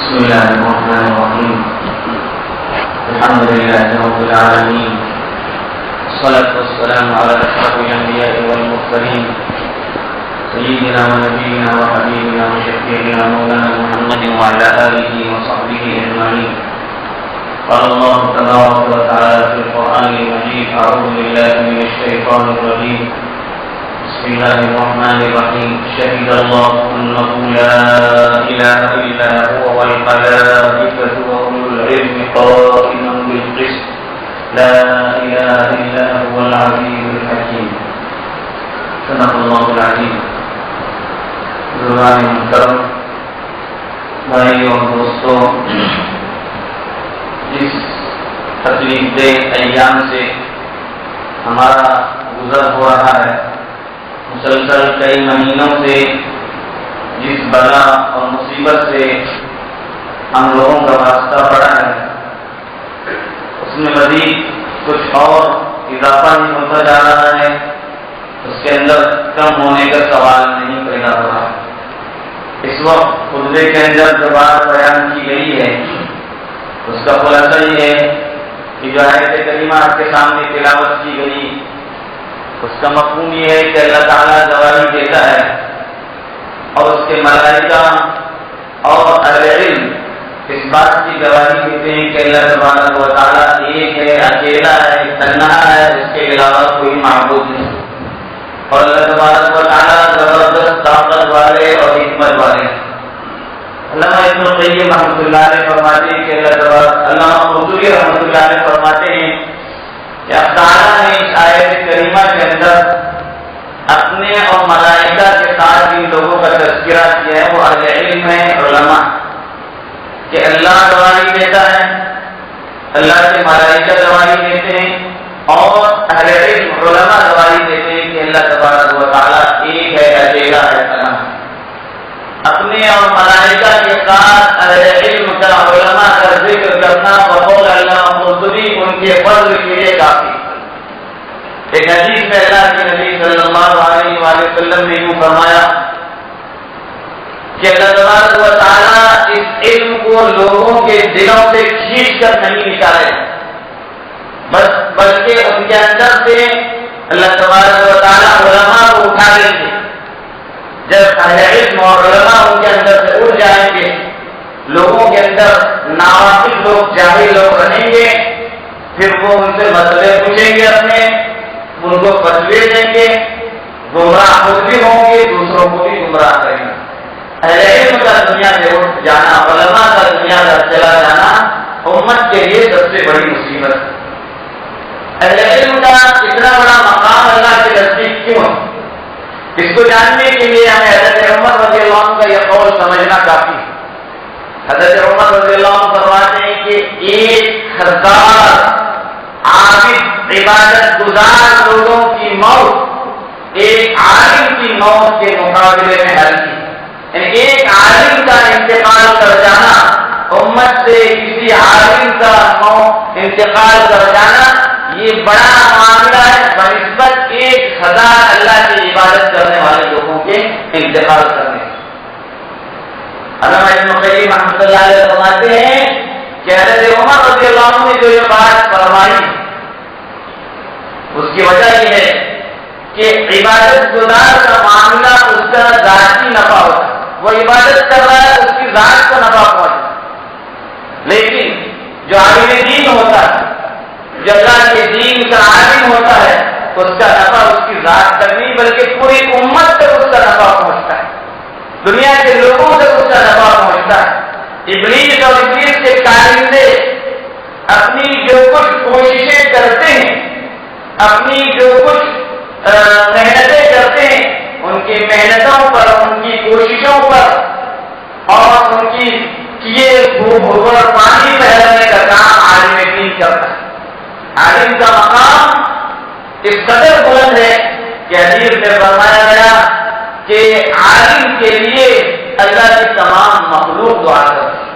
بسم الله الرحمن الرحيم الحمد لله رب العالمين والصلاة والسلام على أشرف الأنبياء والمرسلين سيدنا ونبينا وحبيبنا وشفيعنا مولانا محمد وعلى آله وصحبه أجمعين. قال الله تبارك وتعالى في القرآن المجيد: أعوذ بالله من الشيطان الرجيم. بسم الله الرحمن الرحيم. شهد الله أنه لا إله إلا هو والملائكة وأولو العلم قائما بالقسط لا إله إلا هو العزيز الحكيم. صدق الله العظيم. بزرگان محترم، بھائی اور دوستوں، جس تکلیف دہ ایام سے ہمارا گزر ہو رہا ہے، مسلسل کئی مہینوں سے جس بلا اور مصیبت سے ہم لوگوں کا واسطہ پڑا ہے، اس میں مزید کچھ اور اضافہ نہیں ہوتا جا رہا ہے، اس کے اندر کم ہونے کا سوال نہیں پیدا ہو رہا. اس وقت خطبے کے اندر جو بات بیان کی گئی ہے اس کا خلاصہ یہ ہے کہ جو آیت کریمہ آپ کے سامنے تلاوت کی گئی، اس کا مفہوم یہ ہے کہ اللہ تعالیٰ گواہی دیتا ہے اور اس کے ملائکہ اور اہل علم اس بات کی گواہی دیتے ہیں کہ اللہ تبارک و تعالیٰ ایک ہے، اکیلا ہے، تنہا ہے، اس کے علاوہ کوئی معبود نہیں. اور اللہ تبارک و تعالیٰ زبردست طاقت والے اور حکمت والے ہیں. علامہ ابن القیم رحمۃ اللہ علیہ فرماتے ہیں کہ علامہ قاضی رحمۃ اللہ علیہ فرماتے ہیں کہ اللہ تعالیٰ نے اس آیت کریمہ کے اندر اپنے اور ملائکہ کے ساتھ جن لوگوں کا تذکرہ کیا ہے وہ اہل علم ہیں، علماء، کہ اللہ گواہی دیتا ہے، اللہ کے ملائکہ گواہی دیتے ہیں اور اہل علم علماء گواہی دیتے ہیں کہ اللہ تبارک و تعالیٰ ایک ہے، اکیلا ہے، تنہا ہے. اپنے اور ملائکہ کے ساتھ اہل علم کا، علماء کا ذکر کرنا بقول علامہ قاضی ان کے فضل کے لیے کافی. ایک حدیث میں اللہ کے نبی صلی اللہ علیہ وآلہ وسلم نے یوں فرمایا کہ اللہ تبارک و تعالیٰ اس علم کو لوگوں کے دلوں سے کھینچ کر نہیں نکالے، بلکہ ان کے اندر سے اللہ تبارک و تعالیٰ علماء کو اٹھا لیں گے. جب اہل علم اور علماء ان کے اندر سے اٹھ جائیں گے، لوگوں کے اندر ناواقف لوگ، جاہل لوگ رہیں گے، پھر وہ ان سے مسئلے پوچھیں گے، اپنے ان کو فتوے دیں گے، گمراہ خود بھی ہوں گے، دوسروں کو بھی گمراہ کریں گے. اہل علم کا دنیا سے اٹھ جانا، علماء کا دنیا سے چلا جانا امت کے لیے سب سے بڑی مصیبت ہے. اہل علم کا اتنا بڑا مقام اللہ کے نزدیک کیوں ہے؟ اس کو جاننے کے لیے ہمیں حضرت عمر رضی اللہ عنہ کا یہ قول سمجھنا کافی ہے. حضرت عمر رضی اللہ عنہ فرماتے ہیں کہ 1000 عابد عبادت گزار لوگوں کی موت ایک عالم کی موت کے مقابلے میں حل کی. یعنی ایک عالم کا انتقال کر جانا، امت سے کسی عالم کا انتقال کر جانا، یہ بڑا معاملہ ہے بنسبت 1000 اللہ کی عبادت کرنے والے لوگوں کے انتقال کرنے. علامہ ابن القیم رحمۃ اللہ علیہ فرماتے ہیں کہ حضرت عمر رضی اللہ عنہ نے جو یہ بات فرمائی اس کی وجہ یہ ہے کہ عبادت گزار کا معاملہ اس کا ذاتی نفع ہوتا ہے، وہ عبادت کر رہا ہے، اس کی ذات کو نفع پہنچتا ہے. لیکن جو عالم دین ہوتا ہے، جو اللہ کے دین کا عالم ہوتا ہے، اس کا نفع اس کی ذات تک نہیں بلکہ پوری امت تک اس کا نفع پہنچتا ہے، دنیا کے لوگوں تک اس کا نفع پہنچتا ہے. ابلیس اور ابلیس کے کارندے اپنی جو کچھ کوششیں کرتے ہیں، اپنی جو کچھ محنتیں کرتے ہیں، ان کی محنتوں پر، ان کی کوششوں پر اور ان کی کیے اوپر پانی بہلانے کا کام عالم دین کرتا ہے. عالم کا مقام اس قدر بلند ہے کہ حدیث میں فرمایا گیا کہ عالم کے لیے اللہ کی تمام مخلوق دعا کرتی ہے.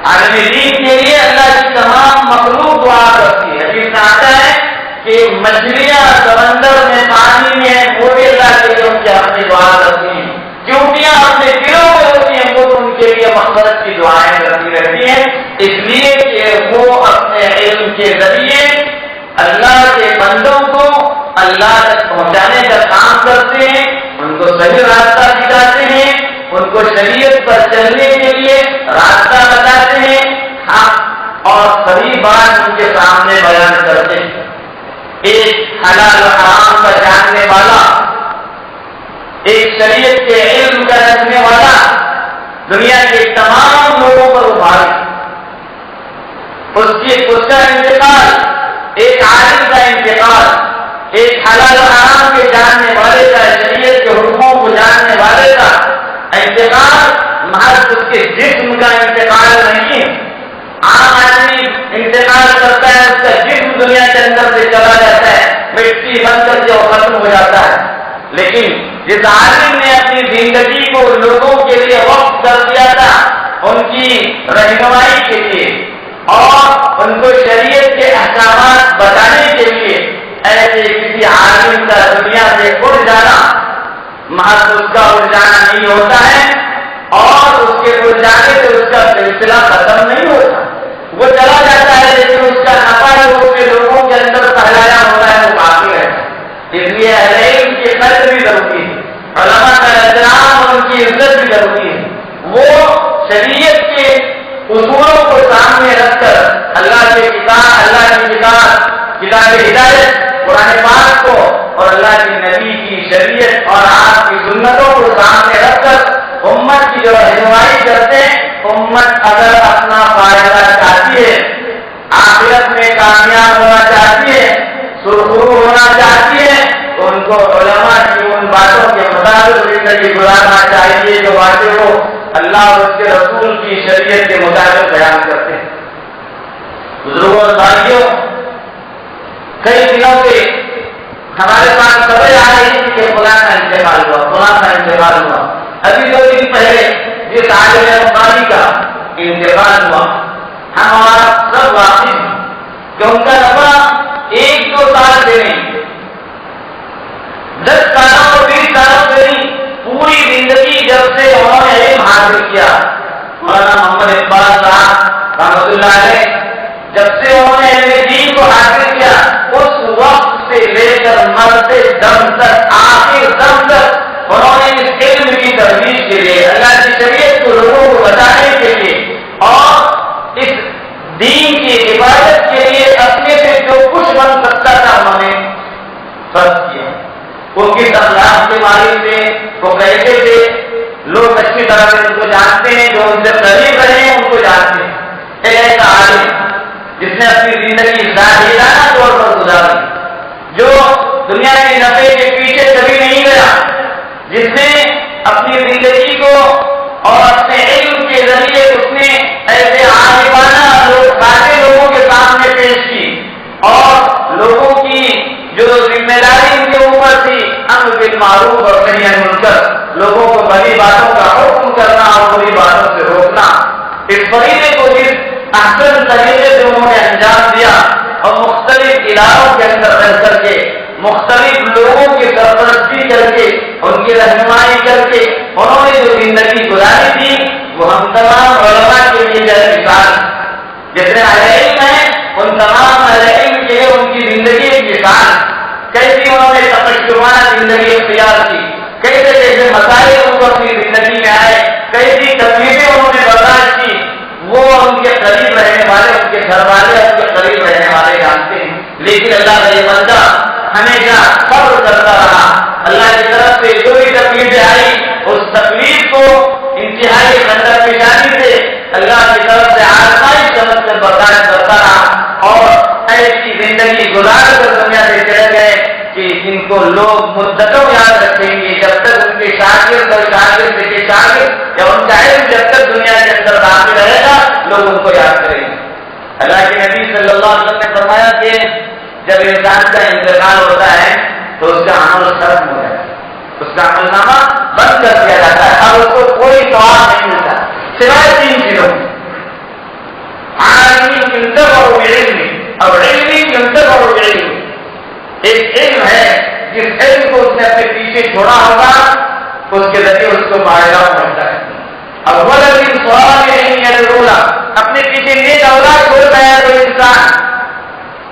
عالم دین کے لیے اللہ کی تمام مخلوق دعا کرتی ہے. حدیث میں آتا ہے کہ مچھلیاں سمندر میں، پانی میں، وہ بھی اللہ کے لیے ان کی اپنی دعا کرتی ہیں. چونٹیاں اپنے دلوں میں ہوتی ہیں، وہ ان کے لیے مغفرت کی اس لیے کہ وہ اپنے علم کے ذریعے اللہ کے بندوں کو اللہ تک پہنچانے کا کام کرتے ہیں، ان کو صحیح راستہ دکھاتے ہیں، ان کو شریعت پر چلنے کے لیے راستہ بتاتے ہیں، اور صحیح بات ان کے سامنے بیان کرتے ہیں۔ ایک حلال و حرام کا جاننے والا، ایک شریعت کے علم کا رکھنے والا دنیا کے تمام لوگوں پر ابھارے، اس کا انتقال، ایک عالم کا انتقال، ایک حلال و حرام کے جاننے والے کا، شریعت کے حکموں کو جاننے والے کا انتقال محض اس کے جسم کا انتقال نہیں ہے۔ عام آدمی انتقال کرتا ہے، اس کا جسم دنیا کے اندر سے چلا جاتا ہے، مٹی بن کر کے وہ ختم ہو جاتا ہے، لیکن جس عالم نے اپنی زندگی کو لوگوں کے لیے وقف کر دیا تھا ان کی رہنمائی کے لیے اور ان کو شریعت کے احکامات بتانے کے لیے، ایسے کسی عالم کا دنیا سے اٹھ جانا محض اس کا اٹھ جانا نہیں ہوتا ہے، اور اس کے اٹھ جانے سے اس کا سلسلہ ختم نہیں ہوتا، وہ چلا جاتا ہے، لیکن اس کا نفع لوگوں کے اندر پھیلایا ہوتا ہے وہ باقی ہے۔ اس لیے اہل علم کی قدر بھی ضروری ہے، علماء کا احترام اور ان کی عزت بھی ضروری ہے۔ وہ شریعت کے اصولوں کو سامنے رکھ کر اللہ کی کتاب ہدایت قرآن پاک کو اور اللہ کے نبی کی شریعت اور آپ کی سنتوں کو سامنے رکھ کر امت کی جو رہنمائی کرتے ہیں، امت اگر اپنا فائدہ چاہتی ہے، آخرت میں کامیاب ہونا چاہتی ہے، سرخرو ہونا چاہتی ہے، تو ان کو علماء کی ان باتوں کے مطابق زندگی گزارنا چاہیے جو باتیں وہ اللہ اور اس کے رسول کی شریعت کے مطابق بیان کرتے ہیں۔ بزرگوں اور بھائیوں، کئی دنوں سے ہمارے پاس خبر آ رہی تھی کہ فلاں کا انتقال ہوا۔ ابھی 2 دن پہلے جس عالم ربانی کا انتقال ہوا، ہمارا سب واقف ہیں کہ ان کا نفع 1-2 سال سے نہیں، 10 سالوں اور 20 سالوں سے نہیں، پوری زندگی جب سے انہوں نے علم حاصل کیا، مولانا محمد اقبال صاحب رحمۃ اللہ علیہ جب سے انہوں نے علم دین کو حاصل کیا، اس وقت سے لے کر مرتے دم تک، آخر دم تک انہوں نے اس علم کی ترویج کے لیے، اللہ کی شریعت کو لوگوں کو بتانے کے لیے اور اس دین کی حفاظت کے لیے اپنے سے جو کچھ بن سکتا تھا انہوں نے خرچ کیا۔ ان کی اخلاق کے مالک سے وہ کہتے تھے، لوگ اچھی طرح سے ان کو جانتے ہیں، جو ان سے قریب رہے ہیں ان کو جانتے ہیں۔ ایک ایسا عالم جس نے اپنی زندگی ظاہرانہ طور پر گزاری، جو دنیا کے نفع کے پیچھے کبھی نہیں گیا، جس نے اپنی زندگی کو اور اپنے علم کے ذریعے اس نے ایسے عالمانہ باتیں لوگوں کے سامنے پیش کی، اور لوگوں کی جو ذمہ داری ان کے اوپر تھی، امر بالمعروف اور نہی عن المنکر، لوگوں کو بڑی باتوں کا حکم کرنا اور بری باتوں سے روکنا، اس فریضے کو جس احسن طریقے سے انہوں نے انجام دیا اور مختلف علاقوں کے اندر رہ کر کے مختلف لوگوں کی سرپرستی کر کے ان کی رہنمائی کر کے انہوں نے جو زندگی گزاری تھی، وہ ہم تمام علماء کے لیے مثال، جتنے اہل علم ہیں ان تمام اہل علم کے لیے ان کی زندگی ایک مثال، کیسی انہوں نے تفکرانہ زندگی اختیار کی، کیسے کیسے مسائل ان کو اپنی زندگی میں آئے، کیسی تکلیفیں انہوں نے برداشت کی، وہ ان کے قریب رہنے والے، ان کے گھر والے ان کے قریب رہنے والے جانتے ہیں۔ لیکن اللہ کا یہ بندہ ہمیشہ صبر کرتا رہا، اللہ کی طرف سے جو بھی تکلیفیں آئی اس تکلیف کو انتہائی خندق پیشانی سے اللہ کی طرف سے آزمائش سمجھ کر برداشت کرتا رہا، اور ایسی زندگی گزار کر دنیا سے چلے گئے کہ جن کو لوگ مدتوں یاد رکھیں گے، جب تک ان کے شاگرد اور شاگرد کے شاگرد یا ان کا علم جب تک دنیا کے اندر باقی رہے گا لوگ ان کو یاد کریں گے۔ اللہ کے نبی صلی اللہ علیہ وسلم نے فرمایا کہ جب انسان کا انتقال ہوتا ہے تو اس کا عمل ختم ہو جاتا ہے، اس کا عمل نامہ بند کر دیا جاتا ہے، اور اس کو کوئی ثواب نہیں ملتا سوائے 3 چیزوں، عالم ينتفع بعلمه اور علم ينتفع بعلمه۔ ایک علم ہے جس علم کو اس نے اپنے پیچھے چھوڑا ہوگا اس کے ذریعے اس کو فائدہ پہنچتا ہے، اور ولد صالح ضرورہ، اپنے پیچھے نیک اولاد چھوڑ گیا کوئی انسان،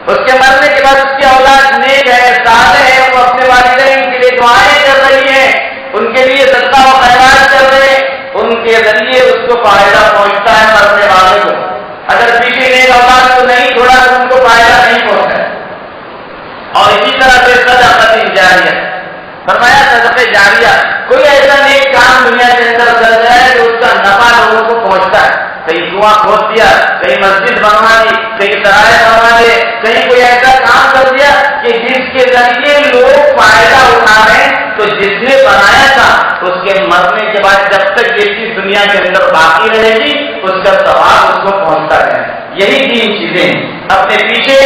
اس کے مرنے کے بعد اس کی اولاد نیک ہے، صالح ہے، وہ اپنے والدین کے لیے دعائیں کر رہی ہے، ان کے لیے صدقہ و خیرات کر رہے، ان کے ذریعے اس کو فائدہ پہنچتا ہے مرنے والے کو۔ اگر پیچھے نیک اولاد کو نہیں چھوڑا تو ان کو فائدہ نہیں پہنچتا ہے۔ اور اسی طرح سے صدقۃ جاریہ، فرمایا صدقہ جاریہ، کوئی ایسا نیک کام دنیا کے اندر کر جائے تو اس کا نفع لوگوں کو پہنچتا ہے، کہیں کنواں کھود دیا، کہیں مسجد بنوا دی، کہیں سرائے بنوا دے، کہیں کوئی ایسا کام کر دیا کہ جس کے ذریعے لوگ فائدہ اٹھا رہے ہیں، تو جس نے بنایا تھا اس کے مرنے کے بعد جب تک یہ چیز دنیا کے اندر باقی رہے گی اس کا ثواب اس کو پہنچتا ہے۔ یہی تین چیزیں اپنے پیچھے،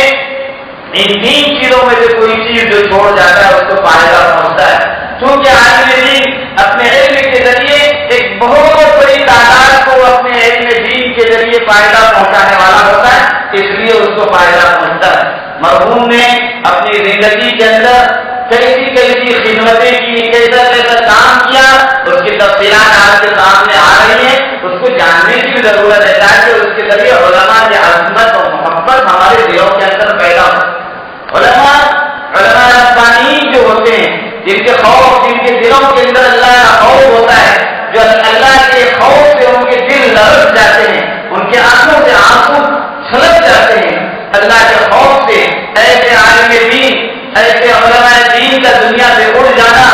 ان تین چیزوں میں سے کوئی چیز جو چھوڑ جاتا ہے اس کو فائدہ پہنچتا ہے۔ کیونکہ عالم دین اپنے علم کے ذریعے ایک بہت بڑی تعداد کو اپنے علم دین کے ذریعے فائدہ پہنچانے والا ہوتا ہے، اس لیے اس کو فائدہ پہنچتا ہے۔ مرحوم نے اپنی زندگی کے اندر کیسی خدمتیں کی، کیسا کام کیا، اس کی تفصیلات آپ کے سامنے آ رہی ہیں، اس کو جاننے کی بھی ضرورت ہے تاکہ اس کے ذریعے علماء کی عظمت اور محبت ہمارے دلوں کے اندر پیدا ہو۔ علماء ربانی جو ہوتے ہیں، جن کے خوف، جن کے دلوں کے اندر اللہ کا خوف ہوتا ہے، جو اللہ کے خوف سے ان کے دل لرز جاتے ہیں، ان کے آنکھوں سے آنسو چھلک جاتے ہیں، اللہ کے خوف سے ایسے عالم دین، ایسے علماء دین کا دنیا سے اڑ جانا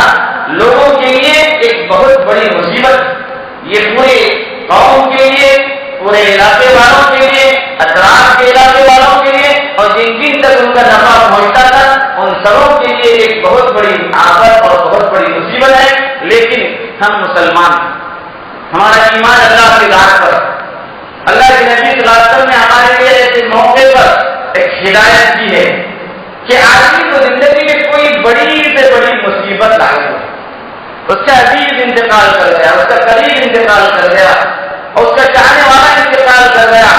لوگوں کے لیے ایک بہت بڑی مصیبت، یہ پورے قوم کے لیے، پورے علاقے والوں کے لیے، اطراف کے علاقے والوں کے لیے، اور جن جن تک ان کا نفع پہنچتا تھا ان سبوں کے لیے ایک بہت بڑی آفت اور بہت بڑی مصیبت ہے۔ لیکن ہم مسلمان، ہمارا ایمان اللہ کی ذات پر، اللہ کے نبی صلی اللہ علیہ وسلم نے ہمارے لیے ایسے موقع پر ایک ہدایت کی ہے کہ آدمی کو زندگی میں کوئی بڑی سے بڑی مصیبت لاحق ہو، اس کا عزیز انتقال کر گیا، اس کا قریب انتقال کر گیا، اور اس کا چاہنے والا انتقال کر گیا،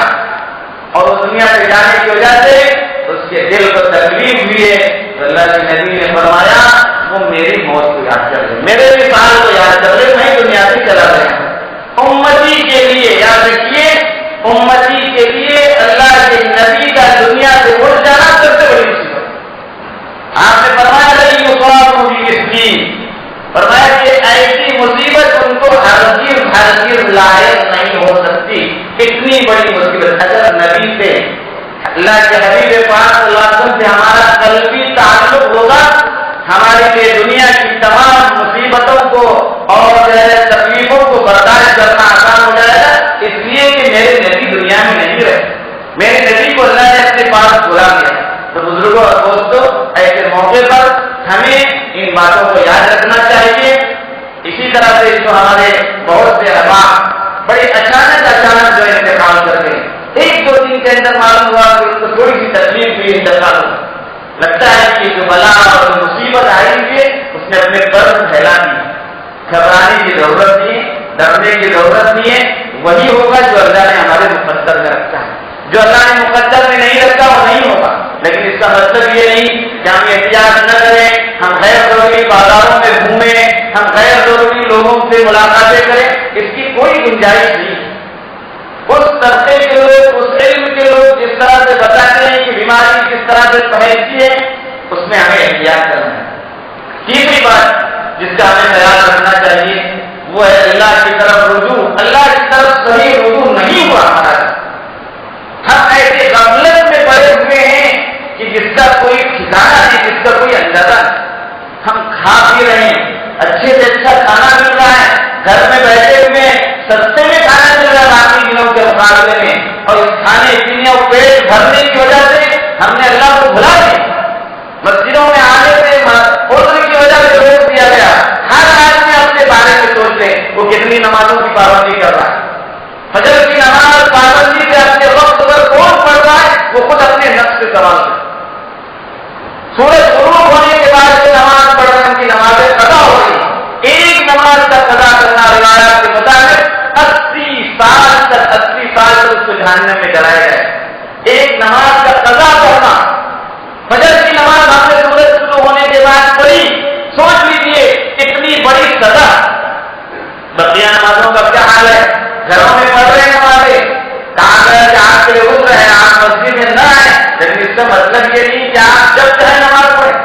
اور وہ دنیا سے جانے کی وجہ سے اس کے دل کو تکلیف ہوئی ہے، تو اللہ کے نبی نے فرمایا وہ میری موت کو یاد کر لے، میرے مثال کو یاد کر لے، میں دنیا سے چلا گیا۔ امتی کے لیے یاد رکھیے، امتی کے لیے اللہ کے نبی کا دنیا سے اٹھ جانا سب سے بڑی مصیبت۔ آپ نے فرمایا فرمایا کہ ایسی مصیبت ان کو ہرگز لائق نہیں ہو سکتی، اتنی بڑی مصیبت۔ اگر نبی سے، اللہ کے حبیب پاک صلی اللہ علیہ وسلم سے ہمارا قلبی تعلق ہوگا، ہمارے لیے دنیا کی تمام مصیبتوں کو اور تکلیفوں کو برداشت کرنا آسان ہو جائے گا، اس لیے کہ میرے نبی دنیا میں نہیں رہے، میرے نبی کو اللہ نے اپنے پاس بلا لیا۔ تو بزرگوں اور دوستوں، ایسے موقع پر ہمیں ان باتوں کو یاد رکھنا چاہیے۔ اسی طرح سے جو ہمارے بہت سے احباب بڑے اچانک جو انتقال کرتے ہیں، ایک دو دن کے اندر معلوم ہوا کہ اس کو تھوڑی سی تکلیف ہوئی انتقال ہوا، لگتا ہے کہ جو بلا اور مصیبت آئی ہے اس نے اپنے قرض پھیلا دی، گھبرانے کی ضرورت نہیں ہے، ڈرنے کی ضرورت نہیں ہے، وہی ہوگا جو اللہ نے ہمارے مقدر میں رکھا ہے، جو اللہ نے مقدر میں نہیں رکھا وہ نہیں ہوگا۔ لیکن اس کا مطلب یہ نہیں کہ ہم احتیاط نہ کریں، ہم غیر ضروری بازاروں میں گھومیں، ہم غیر ضروری لوگوں سے ملاقاتیں کریں، اس کی کوئی گنجائش نہیں۔ اس طبقے کے لوگ، اس علم کے لوگ جس طرح سے بتاتے ہیں کہ بیماری کس طرح سے پھیلتی ہے، اس میں ہمیں احتیاط کرنا ہے۔ تیسری بات جس کا ہمیں خیال رکھنا چاہیے وہ ہے اللہ کی طرف رجوع۔ اللہ کی طرف صحیح رجوع نہیں ہوا ہمارا، ہم ایسے غفلت میں پڑے ہوئے ہیں کہ جس کا کوئی ٹھکانا نہیں، جس کا کوئی اندازہ نہیں۔ ہم کھا پی رہے ہیں، اچھے سے اچھا کھانا مل رہا ہے، گھر میں بیٹھے ہوئے سستے میں کھانا مل رہا ہے باقی دنوں کے مقابلے میں، اور اس کھانے پینے اور پیٹ بھرنے کی وجہ سے ہم نے اللہ کو بھلا دیا۔ مسجدوں میں آنے سے عذر کی وجہ سے روک دیا گیا۔ ہر آدمی اپنے بارے میں سوچ لے وہ کتنی نمازوں کی پابندی کر رہا ہے، فجر کی نماز پابندی سے اپنے وقت پر کون پڑھ رہا ہے وہ خود اپنے نفس سے سوال کرے۔ سورج غروب ہونے کے بعد جو نماز پڑھ رہے ہیں ان کی نمازیں قضا ہو رہی، ایک نماز کا قضا کرنا روایات کے مطابق 80 سال تک اس کو جہنم میں جلایا جائے۔ ایک نماز کا قضا کرنا، فجر کی نماز ہم نے سورج شروع ہونے کے بعد پڑھی، سوچ لیجیے اتنی بڑی سزا۔ بقیہ نمازوں کا کیا حال ہے؟ گھروں میں پڑھ رہے ہیں نمازیں، مطلب یہ نہیں کہ آپ جب چاہے نماز پڑھیں.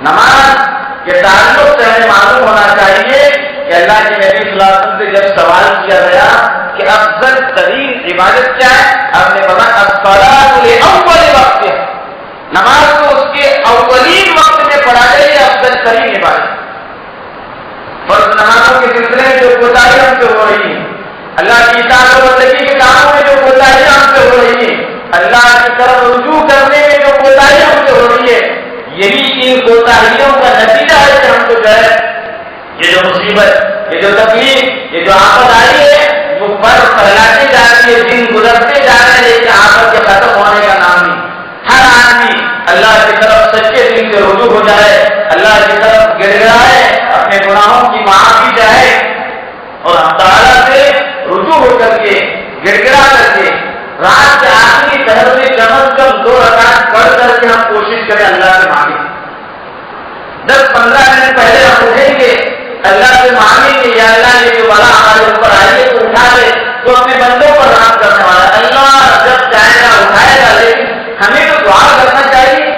نماز کے تعلق سے ہمیں معلوم ہونا چاہیے کہ اللہ کے نبی صلی اللہ علیہ وسلم سے جب سوال کیا گیا کہ افضل ترین عبادت کیا ہے، آپ نے فرمایا الصلاۃ لأول وقت، نماز کو اس کے اولین وقت میں پڑھا جائے یہ افضل ترین عبادت. فرض نمازوں کے سلسلے میں جو کوتاہی ہم سے ہو رہی ہے، اللہ کی اطاعت و بندگی کے کاموں میں جو کوتاہی ہم سے ہو رہی ہے، اللہ کی طرف رجوع کرنے میں جو کوتاہی ہم سے ہو رہی ہے، یہی ان کوتاہیوں کا نتیجہ ہے کہ ہم کو جو ہے یہ جو مصیبت، یہ جو تکلیف، یہ جو آفت آئی ہے وہ پر پھیلاتے جا رہی ہے، دن گزرتے جا رہے ہیں لیکن آفت کے ختم ہونے کا نام نہیں. ہر آدمی اللہ کی طرف سچے دل سے رجوع ہو جائے، اللہ کی طرف گر گڑائے، اپنے گناہوں کی معافی چاہے اور ہم تعالیٰ سے رجوع ہو کر کے گڑ گڑا کر کے رات کے آخری پہر میں کم از کم 2 رکعت پڑھ کر کے ہم کوشش کریں اللہ سے مانگیں. 10-15 منٹ پہلے ہم اٹھیں گے، اللہ سے مانگیں گے یا اللہ یہ جو بلا ہمارے اوپر آئی ہے تو اٹھا لے، تو اپنے بندوں پر رحم کرنے والا اللہ جب چاہے گا اٹھائے گا. لیکن ہمیں تو دعا کرنا چاہیے،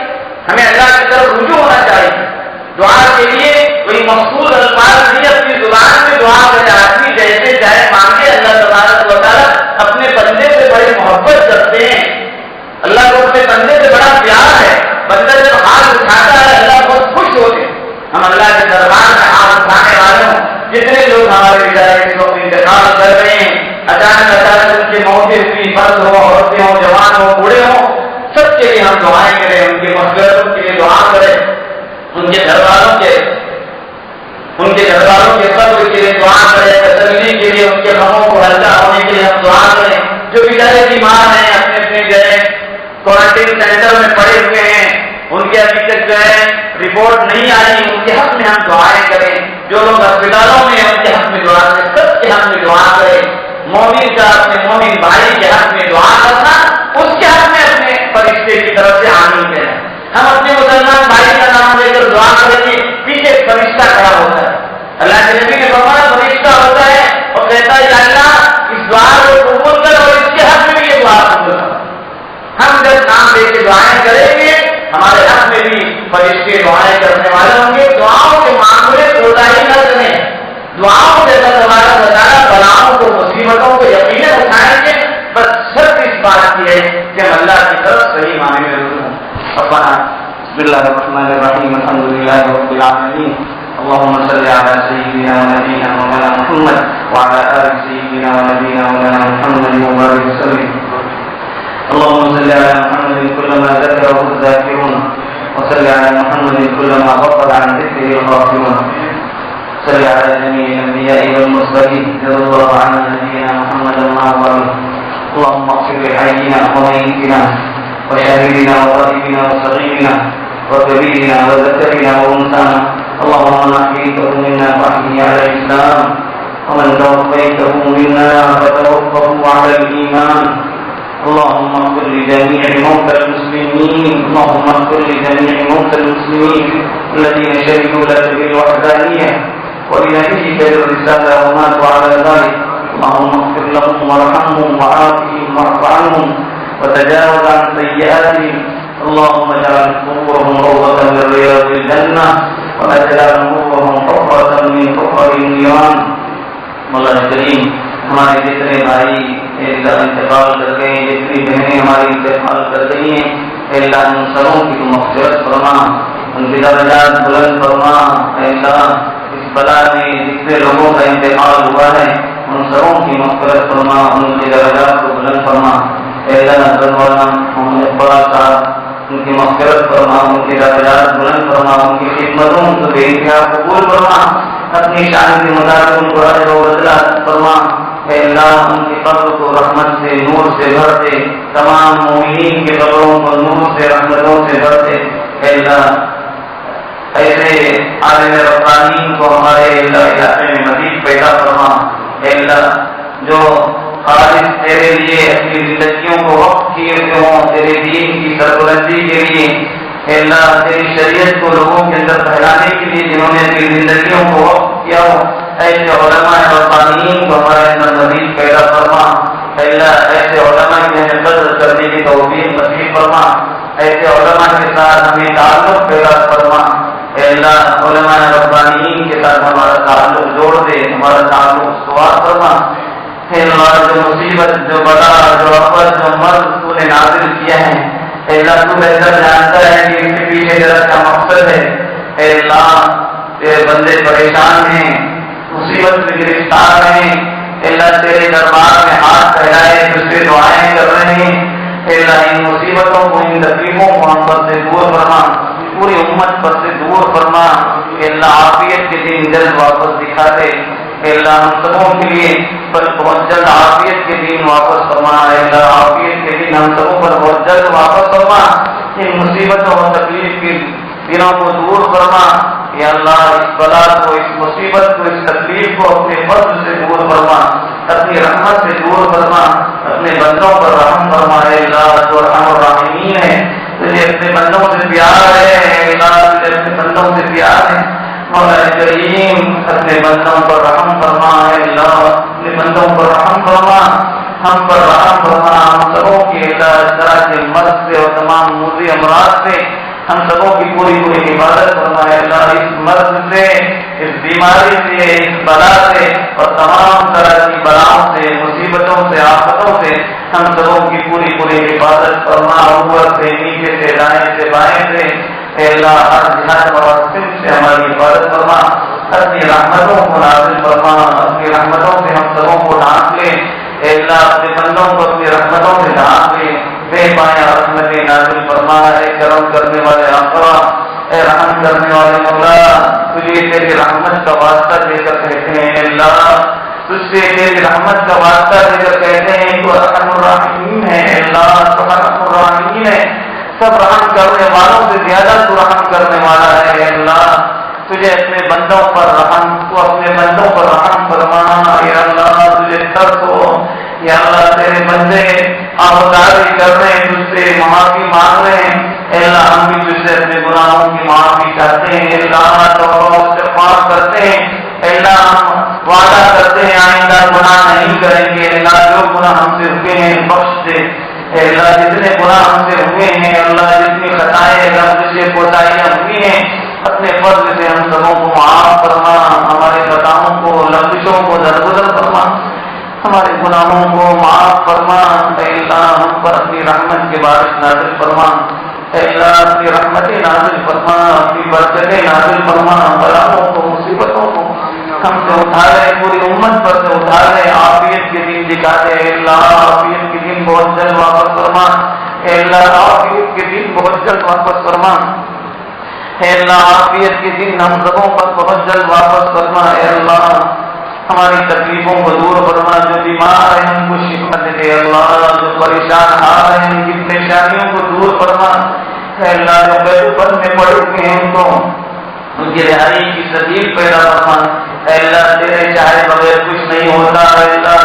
ہمیں اللہ کی طرف رجوع ہونا چاہیے. دعا کے لیے کوئی مخصوص الفاظ نہیں، اپنی زبان میں دعا کرے آدمی جیسے چاہے مانگے. اللہ تبارک و تعالیٰ اپنے بندے سے بڑی محبت کرتے ہیں، اللہ کو اپنے بندے سے بڑا پیار ہے. بندہ جب ہاتھ اٹھاتا ہے اللہ بہت خوش ہوتے ہیں. ہم اللہ کے دربار میں ہاتھ اٹھانے والے ہوں، جتنے لوگ ہمارے بیچارے اس وقت انتقال کر رہے ہیں، اچانک ان کی موتیں ہوئی، مرد ہو، عورتیں ہوں، جوان ہو، بوڑھے ہوں، سب کے لیے ہم دعائیں کریں، ان کی مغفرت کے لیے دعا کریں، ان کے گھر والوں کے صبر کے لیے دعا کریں، تسلی کے لیے ان کے غموں کو ہلکا ہونے کے لیے ہم دعا کریں. جو بیچارے بیمار ہیں اپنے جو ہے کوارنٹین سینٹر میں پڑے ہوئے ہیں، ان کے ابھی تک جو ہے رپورٹ نہیں آئی، ان کے حق میں ہم دعائیں کریں. جو لوگ ہسپتالوں میں ہیں ان کے حق میں دعا کریں، سب کے حق میں دعا کریں. مومن کا اپنے مومن بھائی کے حق میں دعا کرنا، اس کے حق میں اپنے فرشتے کی طرف سے آمین کہنا. ہم اپنے مسلمان بھائی کا نام لے کر دعا کریں گے، پیچھے فرشتہ کھڑا ہوتا ہے. اللہ کے نبی نے فرمایا فرشتہ ہوتا ہے اور کہتا ہے یا اللہ اس دعا کو قبول کر اور اس کے حق میں بھی یہ دعا قبول کر. ہم جب نام لے کے دعائیں کریں گے ہمارے حق میں بھی فرشتے دعائیں کرنے والے ہوں گے. دعاؤں کے معاملے کوتاہی نہ کریں، دعاؤں سے اللہ تبارک و تعالیٰ بلاؤں کو مصیبتوں کو یقیناً اٹھائیں گے. بس شرط اس بات کی ہے کہ ہم اللہ کی طرف صحیح معنی میں رجوع ہوں. ربنا بسم اللہ الرحمن الرحیم الحمد للہ رب العالمین اللهم صل على سيدنا ونبينا مولانا محمد وعلى آل سيدنا ونبينا مولانا محمد وبارك وسلم. اللهم صل على محمد كلما ذكره الذاكرون وصل على محمد كلما غفل عن ذكره الغافلون. صل على جميع الانبياء والمرسلين جزا الله عن نبينا محمد وعلى اللهم اغفر لحينا وميتنا وشاهدنا وغائبنا وصغيرنا وكبيرنا وذكرنا وانثانا. اللهم من احييته منا فاحيه على الاسلام ومن توفيته منا فتوفه على الايمان. اللهم اغفر لجميع موتى المسلمين، اللهم اغفر لجميع موتى المسلمين الذين شهدوا لك بالوحدانيه ولنبيك بالرساله وماتوا على ذلك. اللهم اغفر لهم وارحمهم وعافهم واعف عنهم وتجاوز عن سيئاتهم. اللهم اجعل قبورهم روضة من رياض الجنة واجعل قبورهم حفرة من حفر النيران. مولانا کریم ہمارے جتنے بھائی اللہ انتقال کر گئے، جتنی بہنیں ہماری انتقال کر گئی ہیں، اللہ ان سبوں کی مغفرت فرما، ان کی درجات بلند فرما. اللہ اس بلا میں جتنے لوگوں کا انتقال ہوا ہے ان سبوں کی مغفرت فرما، ان کی درجات کو بلند فرما. اللہ مولانا محمد اقبال صاحب ان کی مغفرت فرما، ان کی درجات بلند فرما، ان کی خدمتوں کو بے انتہا قبول فرما. اپنی شان کے مطابق ان کو اجر و بدلہ فرما. اے اللہ ان کی قبر کو رحمت سے نور سے بھر دے، تمام مومنین کے قبروں کو نور سے رحمتوں سے بھر دے. اے اللہ ایسے عالم ربانی کو ہمارے اللہ علاقے میں مزید پیدا فرما. اے اللہ جو خالص تیرے لیے اپنی زندگیوں کو وقف کیے ہوئے ہوں تیرے دین کی سربلندی کے لیے، اے اللہ تیری شریعت کو لوگوں کے اندر پھیلانے کے لیے جنہوں نے اپنی زندگیوں کو وقف کیا ہو، ایسے علماء ربانیین کو ہمارے اندر مزید پیدا فرما. اے اللہ ایسے علماء کی ہمیں قدر کرنے کی توفیق نصیب فرما. ایسے علماء کے ساتھ ہمیں تعلق پیدا فرما، اے اللہ علماء ربانیین کے ساتھ ہمارا تعلق جوڑ دے، ہمارا تعلق استوار فرما۔ اے اللہ جو مصیبت، جو بلا، جو آفت، جو مرض تو نے نازل کیا ہے، اے اللہ تو بہتر جانتا ہے کہ اس کے پیچھے ذرا کیا مقصد ہے۔ اے اللہ تیرے بندے پریشان ہیں، مصیبت میں گرفتار ہیں، اے اللہ تیرے دربار میں ہاتھ پھیلائے تجھ سے دعائیں کر رہے ہیں، اے اللہ ان مصیبتوں کو، ان تکلیفوں کو ہم پر سے دور فرما، پوری امت پر سے دور فرما۔ اے اللہ عافیت کے دن جلد واپس دکھا دے، اے اللہ ہم سبوں کے لیے پر بہت جلد عافیت کے دن واپس فرما، اے اللہ عافیت کے دن ہم سبوں پر بہت جلد واپس فرما، ان مصیبتوں اور تکلیف کے دنوں کو دور فرما۔ یا اللہ اس بلا کو، اس مصیبت کو، اس تکلیف کو اپنے فضل سے دور فرما، اپنی رحمت سے دور فرما، اپنے بندوں پر رحم فرما۔ اے اللہ تو ارحم الراحمین ہے، تجھے اپنے بندوں سے پیار ہے، اے اللہ تجھے اپنے بندوں سے پیار ہے۔ مولا کریم اپنے بندوں پر رحم فرما، اے اللہ اپنے بندوں پر رحم فرما، ہم پر رحم فرما، ہم سبوں کی اللہ طرح کے مرض سے اور تمام موذی امراض سے ہم سبوں کی پوری حفاظت فرمائے۔ اللہ اس مرض سے، اس بیماری سے، اس بلا سے اور تمام طرح کی بلاؤں سے، مصیبتوں سے، آفتوں سے ہم سبوں کی پوری حفاظت فرما، اوپر سے، نیچے سے، دائیں سے، بائیں سے، اے اللہ ہر جہاد اور سم سے ہماری حفاظت فرما، اپنی رحمتوں کو نازل فرما، اپنی رحمتوں سے ہم سبوں کو ڈھانپ لے، اے اللہ اپنے بندوں کو اپنی رحمتوں سے ڈھانپ لے، بے پایا رحمت نازل فرما۔ اے کرم کرنے والے اقرا، اے رحم کرنے والے مولا، تجھے تیری رحمت کا واسطہ دے کر کہتے ہیں، اے اللہ تجھ سے تیری رحمت کا واسطہ دے کر کہتے ہیں تو ارحم الراحمین ہے، اے اللہ تو ارحم الراحمین ہے، سب رحم کرنے والوں سے زیادہ تو رحم کرنے والا ہے۔ اے اللہ تجھے اپنے بندوں پر رحم، تو اپنے بندوں پر رحم فرما، یا اللہ تجھے ترس ہو، یا اللہ تیرے بندے آباداری کر رہے ہیں، تجھ سے معافی مانگ رہے ہیں، اے اللہ ہم بھی تجھ سے اپنے گناہوں کی معافی چاہتے ہیں، اے اللہ توبہ و استغفار کرتے ہیں، اے اللہ ہم وعدہ کرتے ہیں آئندہ گناہ نہیں کریں گے، اے اللہ جو گناہ ہم سے ہوئے ہیں بخش دے، اے اللہ جتنے گناہ ہم سے ہوئے ہیں، اللہ جتنی خطائیں لفظ کوتاہیاں ہوئی ہیں، اپنے فضل سے ہم سبوں کو معاف فرما، ہمارے خطاؤں کو، لفظوں کو درگزر فرما، ہمارے گناہوں کو معاف فرما، اے اللہ ہم پر اپنی رحمت کے بارش نازل فرما، اے اللہ اپنی رحمتیں نازل فرما، اپنی برکتیں نازل فرما، بلاؤں کو، مصیبتوں کو ہم سے اٹھا لے، پوری امت پر سے اٹھا لے، عافیت کے دن دکھا دے، اے اللہ عافیت کے دن بہت جلد واپس فرما، اے اللہ عافیت کے دن بہت جلد واپس فرما، اے اللہ عافیت کے دن ہم سبوں پر بہت جلد واپس فرما، اے اللہ ہماری تکلیفوں کو دور فرما، جو بیمار ہیں ان کو شفا دے، اللہ جو پریشان حال ہیں ان کی پریشانیوں کو دور فرما، اے اللہ جو بیوپن میں پڑے ہوئے ہیں ان کی رہائی کی سبیل پیدا فرما، اے اللہ تیرے چاہے بغیر کچھ نہیں ہوتا، اے اللہ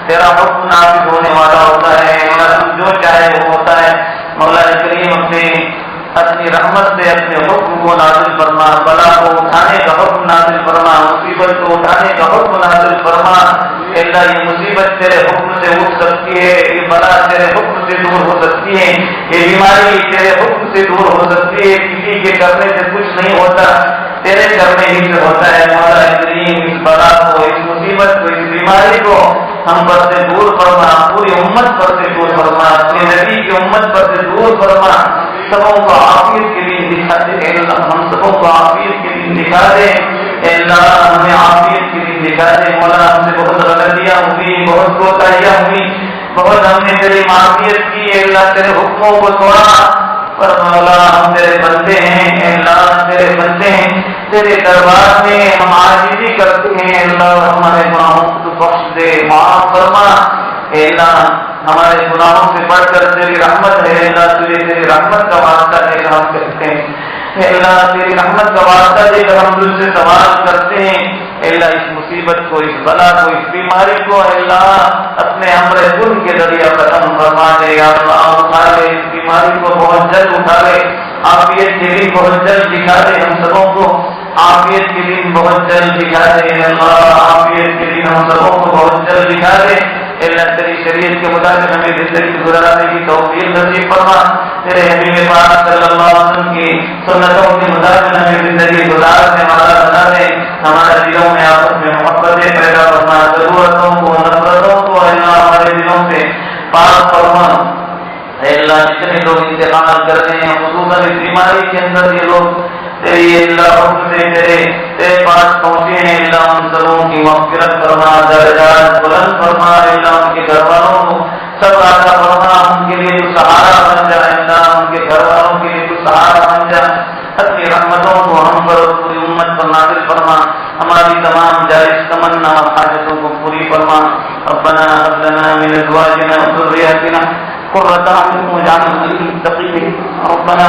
تیرا حکم نافذ ہونے والا ہوتا ہے، اے اللہ تو جو چاہے وہ ہوتا ہے، مولا کریم اپنی رحمت سے اپنے حکم کو نازل فرما، بلا کو اٹھانے کا حکم نازل فرما، مصیبت کو اٹھانے کا حکم نازل فرما، اے اللہ یہ مصیبت تیرے حکم سے اٹھ سکتی ہے، یہ بلا تیرے حکم سے دور ہو سکتی ہے، یہ بیماری تیرے حکم سے دور ہو سکتی ہے، کسی کے کرنے سے کچھ نہیں ہوتا، تیرے کرنے ہی سے ہوتا ہے، مولا کریم اس بلا کو، اس مصیبت کو، اس بیماری کو ہم پر سے دور فرما، پوری امت پر سے دور فرما، اپنے نبی کی امت پر سے دور فرما، سبوں کو عافیت کے دن دکھا دے، اے اللہ ہم سبوں کو عافیت کے دن دکھا دے، اے اللہ ہمیں عافیت کے دن دکھا دے، مولا ہم سے بہت غلطیاں ہوئی، بہت کوتاہیاں ہوئی، بہت ہم نے تیری معافیت کی، اے اللہ تیرے حکموں کو توڑا، پر مولا ہم تیرے بندے ہیں، اے اللہ تیرے بندے ہیں، تیرے دربار میں ہم عاجزی کرتے ہیں، اے اللہ ہمارے گناہوں کو بخش دے، معاف فرما، اے اللہ ہمارے گناہوں سے بڑھ کر تیری رحمت ہے، اے اللہ تجھے تیری رحمت کا واسطہ دے کر ہم کہتے ہیں، اے اللہ تیری رحمت کا واسطہ دے کر ہم تجھ سے سوال کرتے ہیں، اے اللہ اس مصیبت کو، اس بلا کو، اس بیماری کو اے اللہ اپنے امر کن کے ذریعہ ختم فرما دے، یا اللہ اٹھا لے اس بیماری کو، بہت جلد اٹھا لے، عافیت کے دن بہت جلد دکھا دے ہم سبوں کو، عافیت کے دن بہت جلد دکھا دے، اللہ عافیت کے دن ہم سبوں کو بہت جلد دکھا دے، اللہ تیری شریعت کے مطابق ہمیں زندگی گزارنے کی توفیق نصیب فرما، تیرے حبیب پاک صلی اللہ علیہ وسلم کی سنتوں کے مطابق ہمیں زندگی گزارنے والا بنا دے، ہمارے دلوں میں آپس میں محبتیں پیدا فرما، ضرورتوں کو نفرتوں کو اللہ ہمارے دلوں سے پاک فرما۔ اے اللہ جتنے لوگ انتقال کر رہے ہیں خصوصاً اس بیماری کے اندر یہ لوگ تیری اللہ حکم سے تیرے پاس پہنچے ہیں، اللہ ان سبوں کی مغفرت فرما، درجات بلند فرما، اللہ ان کے گھر والوں کو سب عطا فرما، ان کے لیے تو سہارا بن جائے، اللہ ان کے گھر والوں کے لیے تو سہارا بن جائے، اپنی رحمتوں کو ہم پر پوری امت پر نازل فرما، ہماری تمام جائز تمنا اور حاجتوں کو پوری فرما۔ ربنا هب لنا من ازواجنا وذرياتنا قرة اعين واجعلنا للمتقين ربنا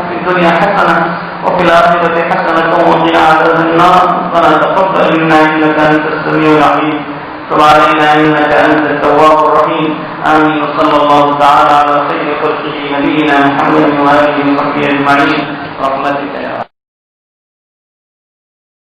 في الدنيا حسنة وفي الآخرة حسنة وقنا عذاب النار ربنا تقبل منا إنك أنت السميع العليم تب علينا إنك أنت التواب الرحيم آمين وصلى الله تعالى على خير خلقه نبينا محمد وآله وصحبه أجمعين رحمتك